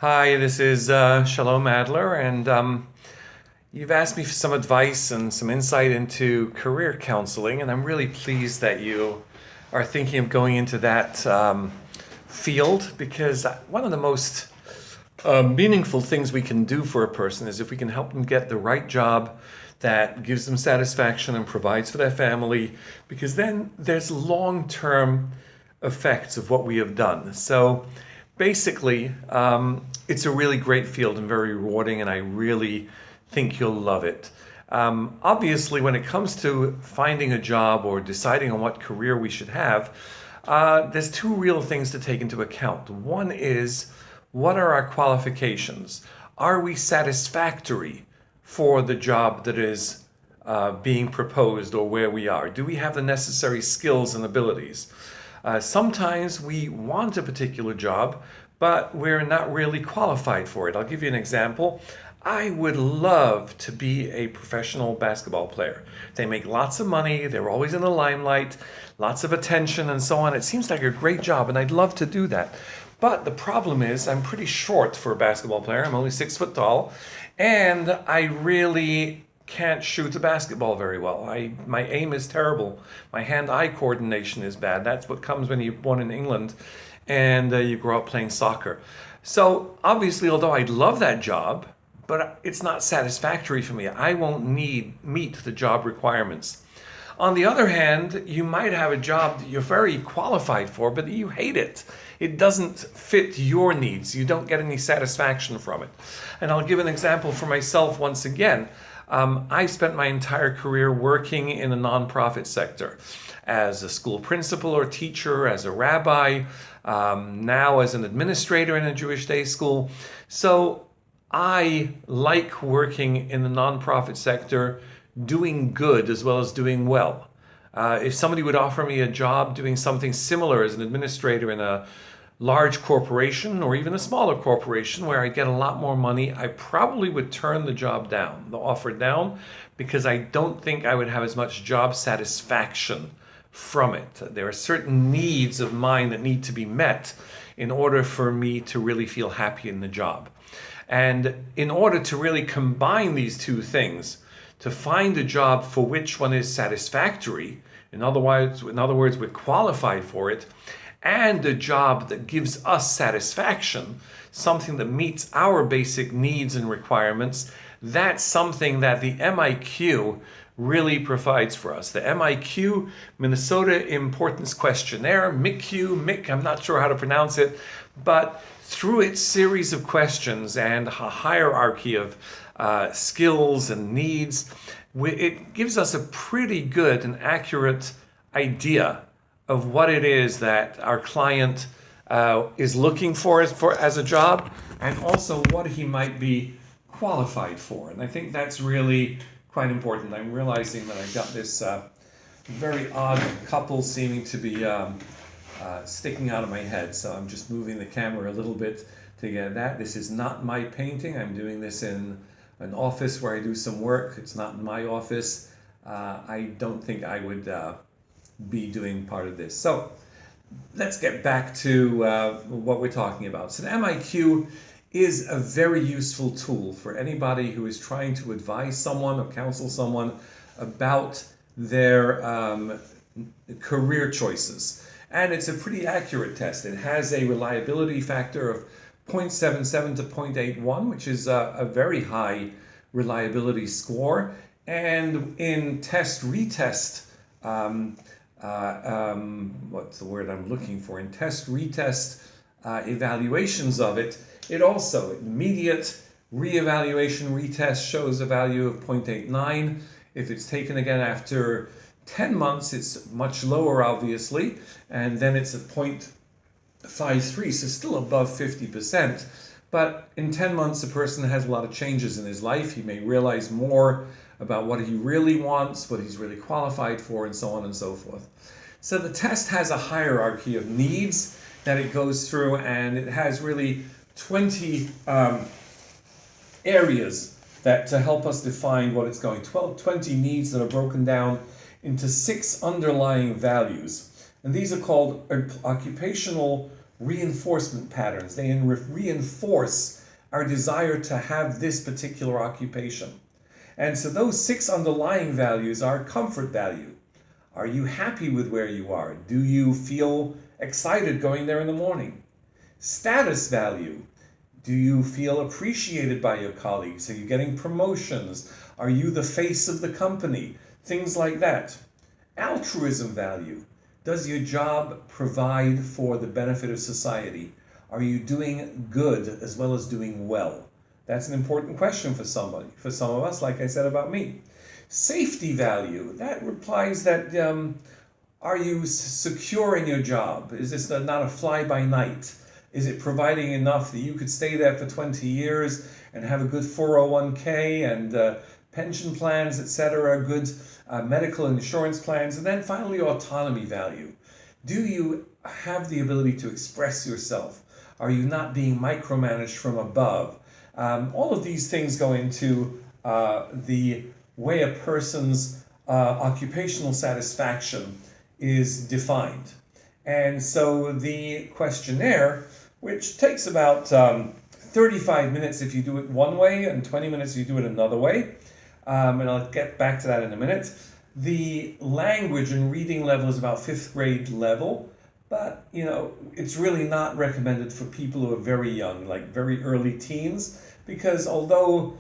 Hi, this is Shalom Adler, and you've asked me for some advice and some insight into career counseling, and I'm really pleased that you are thinking of going into that field because one of the most meaningful things we can do for a person is if we can help them get the right job that gives them satisfaction and provides for their family, because then there's long-term effects of what we have done. So basically, it's a really great field and very rewarding, and I really think you'll love it. Obviously, when it comes to finding a job or deciding on what career we should have, there's two real things to take into account. One is, what are our qualifications? Are we satisfactory for the job that is being proposed or where we are? Do we have the necessary skills and abilities? Sometimes we want a particular job, but we're not really qualified for it. I'll give you an example. I would love to be a professional basketball player. They make lots of money, they're always in the limelight, lots of attention and so on. It seems like a great job, and I'd love to do that. But the problem is I'm pretty short for a basketball player. I'm only 6 foot tall, and I really can't shoot the basketball very well. My aim is terrible. My hand-eye coordination is bad. That's what comes when you're born in England and you grow up playing soccer. So obviously, although I'd love that job, but it's not satisfactory for me. I won't meet the job requirements. On the other hand, you might have a job that you're very qualified for, but you hate it. It doesn't fit your needs. You don't get any satisfaction from it. And I'll give an example for myself once again. I spent my entire career working in the nonprofit sector as a school principal or teacher, as a rabbi, now as an administrator in a Jewish day school. So I like working in the nonprofit sector, doing good as well as doing well. If somebody would offer me a job doing something similar as an administrator in a large corporation or even a smaller corporation where I get a lot more money, I probably would turn the job down, the offer down, because I don't think I would have as much job satisfaction from it. There are certain needs of mine that need to be met in order for me to really feel happy in the job. And in order to really combine these two things, to find a job for which one is satisfactory, in other words, we're qualified for it, and a job that gives us satisfaction, something that meets our basic needs and requirements, that's something that the MiQ really provides for us. The MiQ, Minnesota Importance Questionnaire, MiQ, I'm not sure how to pronounce it, but through its series of questions and a hierarchy of skills and needs, it gives us a pretty good and accurate idea of what it is that our client is looking for as a job, and also what he might be qualified for. And I think that's really quite important. I'm realizing that I've got this very odd couple seeming to be sticking out of my head, so I'm just moving the camera a little bit to get that. This is not my painting. I'm doing this in an office where I do some work. It's not in my office. I don't think I would be doing part of this. So let's get back to what we're talking about. So the MiQ is a very useful tool for anybody who is trying to advise someone or counsel someone about their career choices. And it's a pretty accurate test. It has a reliability factor of 0.77 to 0.81, which is a very high reliability score. And in test-retest, what's the word I'm looking for? In test-retest evaluations of it, it also, immediate reevaluation retest shows a value of 0.89. If it's taken again after 10 months, it's much lower, obviously, and then it's a 0.53, so still above 50%. But in 10 months, a person has a lot of changes in his life. He may realize more about what he really wants, what he's really qualified for, and so on and so forth. So the test has a hierarchy of needs that it goes through, and it has really 20 areas that to help us define what it's going. 20 needs that are broken down into 6 underlying values. And these are called occupational reinforcement patterns. They reinforce our desire to have this particular occupation. And so those 6 underlying values are comfort value. Are you happy with where you are? Do you feel excited going there in the morning? Status value. Do you feel appreciated by your colleagues? Are you getting promotions? Are you the face of the company? Things like that. Altruism value. Does your job provide for the benefit of society? Are you doing good as well as doing well? That's an important question for somebody. For some of us, like I said about me. Safety value. That implies that are you secure in your job? Is this not a fly-by-night? Is it providing enough that you could stay there for 20 years and have a good 401k and pension plans, etc., good medical insurance plans? And then finally, autonomy value. Do you have the ability to express yourself? Are you not being micromanaged from above? All of these things go into the way a person's occupational satisfaction is defined. And so the questionnaire, which takes about 35 minutes if you do it one way and 20 minutes if you do it another way, and I'll get back to that in a minute. The language and reading level is about 5th grade level, but it's really not recommended for people who are very young, like very early teens, because although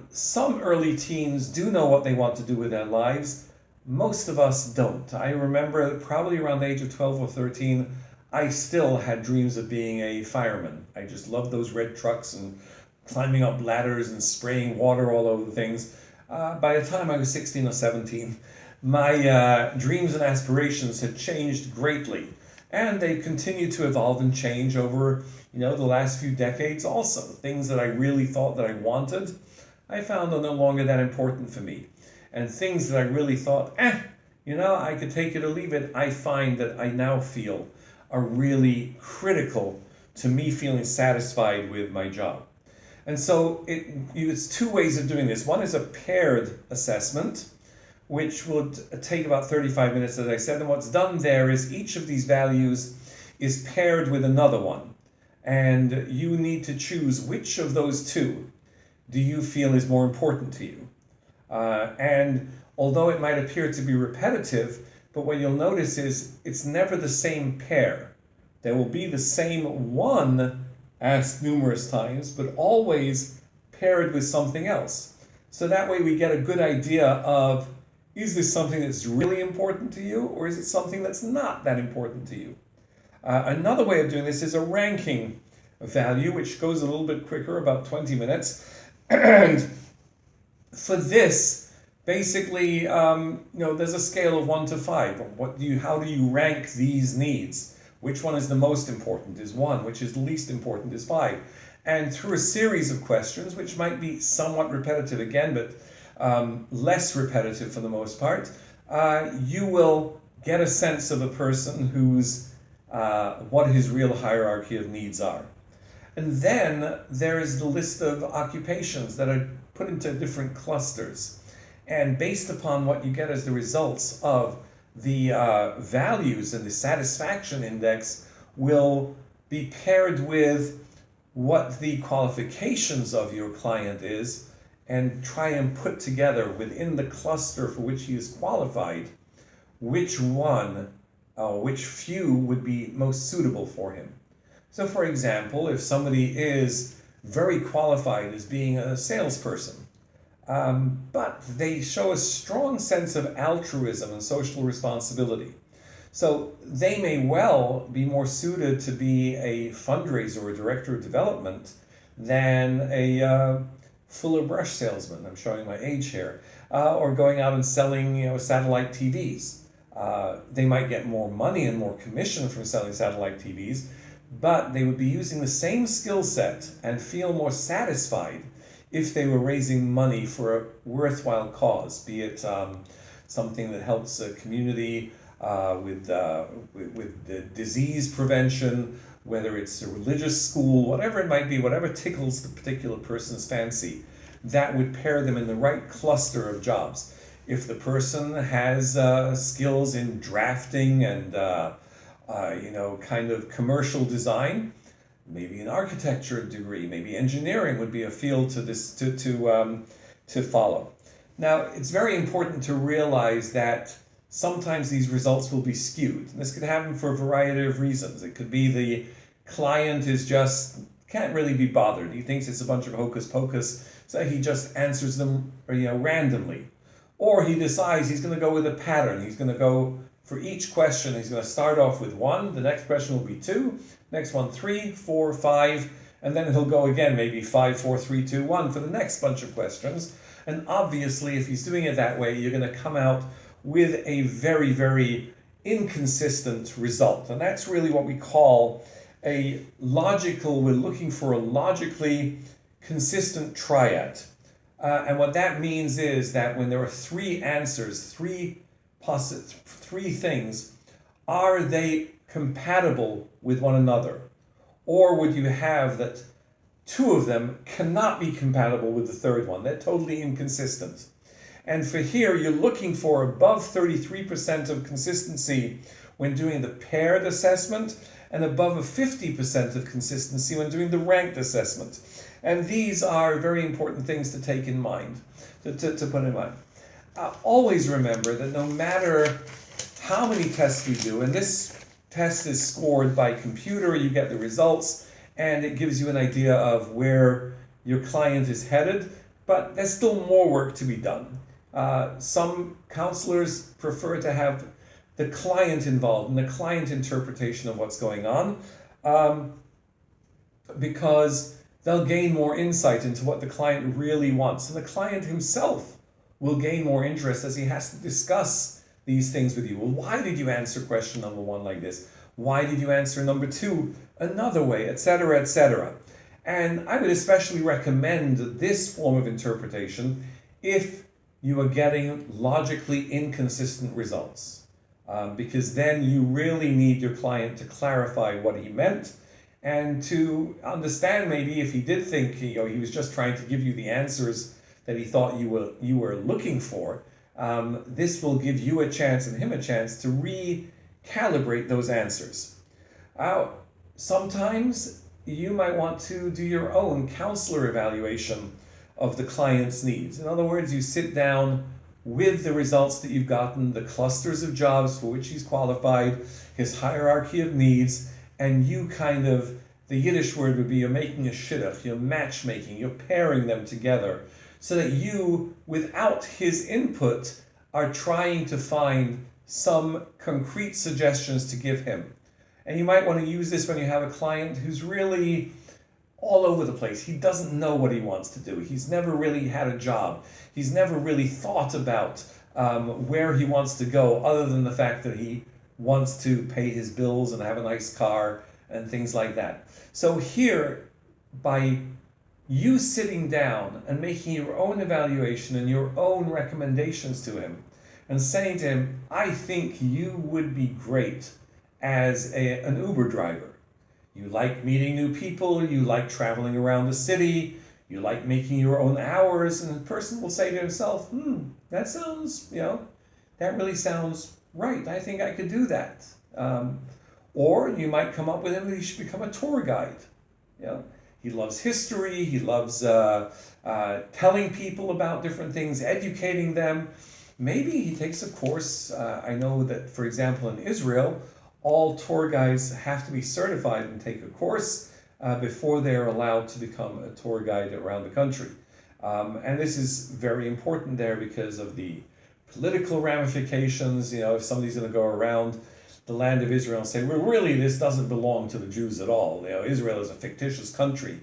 some early teens do know what they want to do with their lives, most of us don't. I remember probably around the age of 12 or 13, I still had dreams of being a fireman. I just loved those red trucks and climbing up ladders and spraying water all over things. By the time I was 16 or 17, my dreams and aspirations had changed greatly. And they continue to evolve and change over, the last few decades also. Things that I really thought that I wanted, I found are no longer that important for me. And things that I really thought, I could take it or leave it, I find that I now feel are really critical to me feeling satisfied with my job. And so it's 2 ways of doing this. One is a paired assessment, which would take about 35 minutes, as I said. And what's done there is each of these values is paired with another one. And you need to choose which of those 2 do you feel is more important to you. And although it might appear to be repetitive, but what you'll notice is it's never the same pair. There will be the same one asked numerous times, but always paired with something else. So that way we get a good idea of, is this something that's really important to you, or is it something that's not that important to you? Another way of doing this is a ranking value, which goes a little bit quicker, about 20 minutes. And for this, basically, there's a scale of 1 to 5. How do you rank these needs? Which one is the most important is 1, which is the least important is 5. And through a series of questions, which might be somewhat repetitive again, but less repetitive for the most part, you will get a sense of a person what his real hierarchy of needs are. And then there is the list of occupations that are put into different clusters. And based upon what you get as the results of the values and the satisfaction index will be paired with what the qualifications of your client is, and try and put together within the cluster for which he is qualified, which few would be most suitable for him. So for example, if somebody is very qualified as being a salesperson, but they show a strong sense of altruism and social responsibility. So they may well be more suited to be a fundraiser or a director of development than a fuller brush salesman. I'm showing my age here. Or going out and selling satellite TVs. They might get more money and more commission from selling satellite TVs, but they would be using the same skill set and feel more satisfied if they were raising money for a worthwhile cause, be it something that helps a community with the disease prevention, whether it's a religious school, whatever it might be, whatever tickles the particular person's fancy, that would pair them in the right cluster of jobs. If the person has skills in drafting and kind of commercial design, maybe an architecture degree, maybe engineering would be a field to follow. Now, it's very important to realize that sometimes these results will be skewed. And this could happen for a variety of reasons. It could be the client can't really be bothered. He thinks it's a bunch of hocus pocus, so he just answers them randomly. Or he decides he's going to go with a pattern. He's going to go for each question. He's going to start off with 1, the next question will be 2, next one 3, 4, 5, and then he'll go again, maybe 5, 4, 3, 2, 1 for the next bunch of questions. And obviously, if he's doing it that way, you're going to come out with a very, very inconsistent result. And that's really what we call we're looking for a logically consistent triad. And what that means is that when there are 3 answers, three things, are they compatible with one another? Or would you have that 2 of them cannot be compatible with the third one? They're totally inconsistent. And for here, you're looking for above 33% of consistency when doing the paired assessment and above a 50% of consistency when doing the ranked assessment. And these are very important things to take in mind, to put in mind. Always remember that no matter how many tests we do, and this test is scored by computer, you get the results, and it gives you an idea of where your client is headed, but there's still more work to be done. Some counselors prefer to have the client involved in the client interpretation of what's going on, because they'll gain more insight into what the client really wants. And the client himself will gain more interest as he has to discuss these things with you. Well, why did you answer question number 1 like this? Why did you answer number 2 another way, etc., etc.? And I would especially recommend this form of interpretation if you are getting logically inconsistent results, because then you really need your client to clarify what he meant and to understand maybe if he did think he was just trying to give you the answers that he thought you were looking for. This will give you a chance and him a chance to recalibrate those answers. Sometimes you might want to do your own counselor evaluation of the client's needs. In other words, you sit down with the results that you've gotten, the clusters of jobs for which he's qualified, his hierarchy of needs, and you the Yiddish word would be you're making a shidduch, you're matchmaking, you're pairing them together, so that you, without his input, are trying to find some concrete suggestions to give him. And you might want to use this when you have a client who's really all over the place. He doesn't know what he wants to do. He's never really had a job. He's never really thought about where he wants to go, other than the fact that he wants to pay his bills and have a nice car and things like that. So here, by you sitting down and making your own evaluation and your own recommendations to him and saying to him, I think you would be great as an Uber driver. You like meeting new people, you like traveling around the city, you like making your own hours, and the person will say to himself, that sounds, that really sounds right. I think I could do that. Or you might come up with him that he should become a tour guide. He loves history, he loves telling people about different things, educating them. Maybe he takes a course. I know that, for example, in Israel, all tour guides have to be certified and take a course before they're allowed to become a tour guide around the country. And this is very important there because of the political ramifications. If somebody's going to go around the land of Israel and say, well, really, this doesn't belong to the Jews at all. Israel is a fictitious country.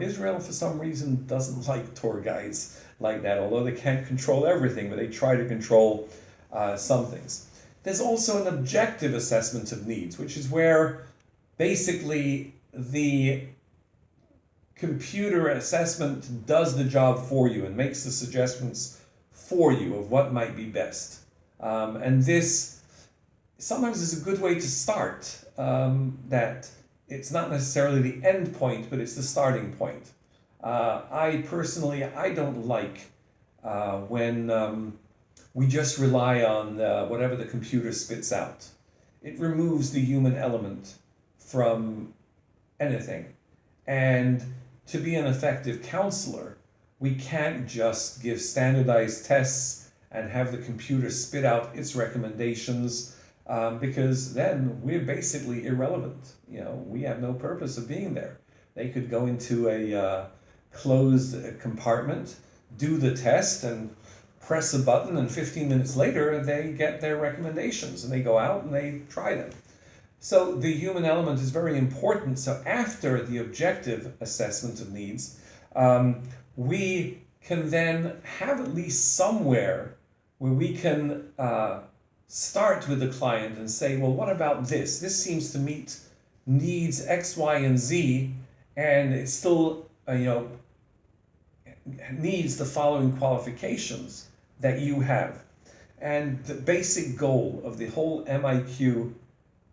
Israel, for some reason, doesn't like tour guides like that, although they can't control everything, but they try to control some things. There's also an objective assessment of needs, which is where basically the computer assessment does the job for you and makes the suggestions for you of what might be best. And this sometimes is a good way to start, that it's not necessarily the end point, but it's the starting point. I don't like when we just rely on whatever the computer spits out. it removes the human element from anything. And to be an effective counselor, we can't just give standardized tests and have the computer spit out its recommendations, because then we're basically irrelevant. We have no purpose of being there. They could go into a closed compartment, do the test, and press a button, and 15 minutes later they get their recommendations and they go out and they try them. So the human element is very important. So after the objective assessment of needs, we can then have at least somewhere where we can start with the client and say, well, what about this? This seems to meet needs X, Y, and Z, and it still needs the following qualifications that you have. And the basic goal of the whole MiQ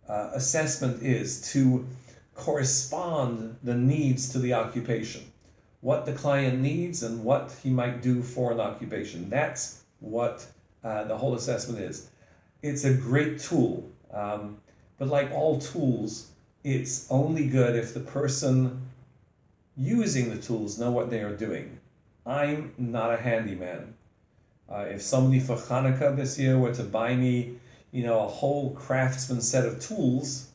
assessment is to correspond the needs to the occupation, what the client needs and what he might do for an occupation. That's what the whole assessment is. It's a great tool, but like all tools, it's only good if the person using the tools know what they are doing. I'm not a handyman. If somebody for Hanukkah this year were to buy me, a whole craftsman set of tools,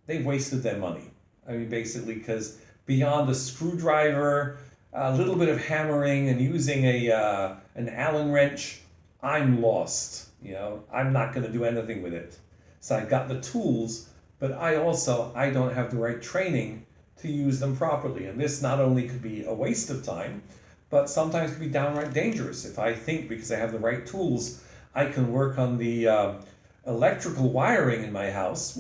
they've wasted their money. I mean, basically, because beyond a screwdriver, a little bit of hammering, and using an Allen wrench, I'm lost. I'm not going to do anything with it. So I got the tools, but I don't have the right training to use them properly. And this not only could be a waste of time, but sometimes could be downright dangerous. If I think because I have the right tools, I can work on the electrical wiring in my house,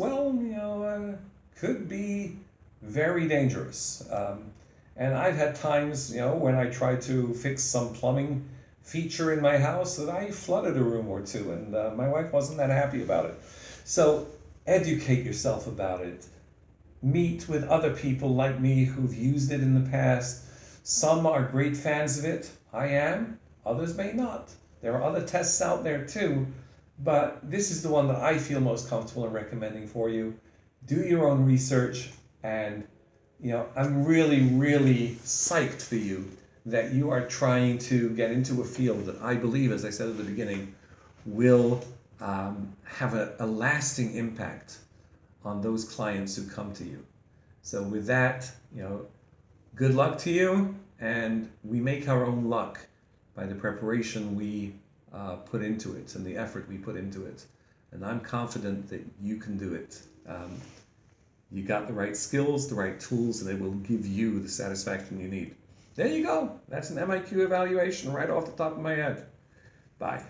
could be very dangerous. And I've had times, when I tried to fix some plumbing feature in my house that I flooded a room or two, and my wife wasn't that happy about it. So educate yourself about it. Meet with other people like me who've used it in the past. Some are great fans of it. I am. Others may not. There are other tests out there too, but this is the one that I feel most comfortable in recommending for you. Do your own research, and I'm really, really psyched for you that you are trying to get into a field that I believe, as I said at the beginning, will have a lasting impact on those clients who come to you. So with that, good luck to you, and we make our own luck by the preparation we put into it and the effort we put into it. And I'm confident that you can do it. You got the right skills, the right tools, and they will give you the satisfaction you need. There you go. That's an MiQ evaluation right off the top of my head. Bye.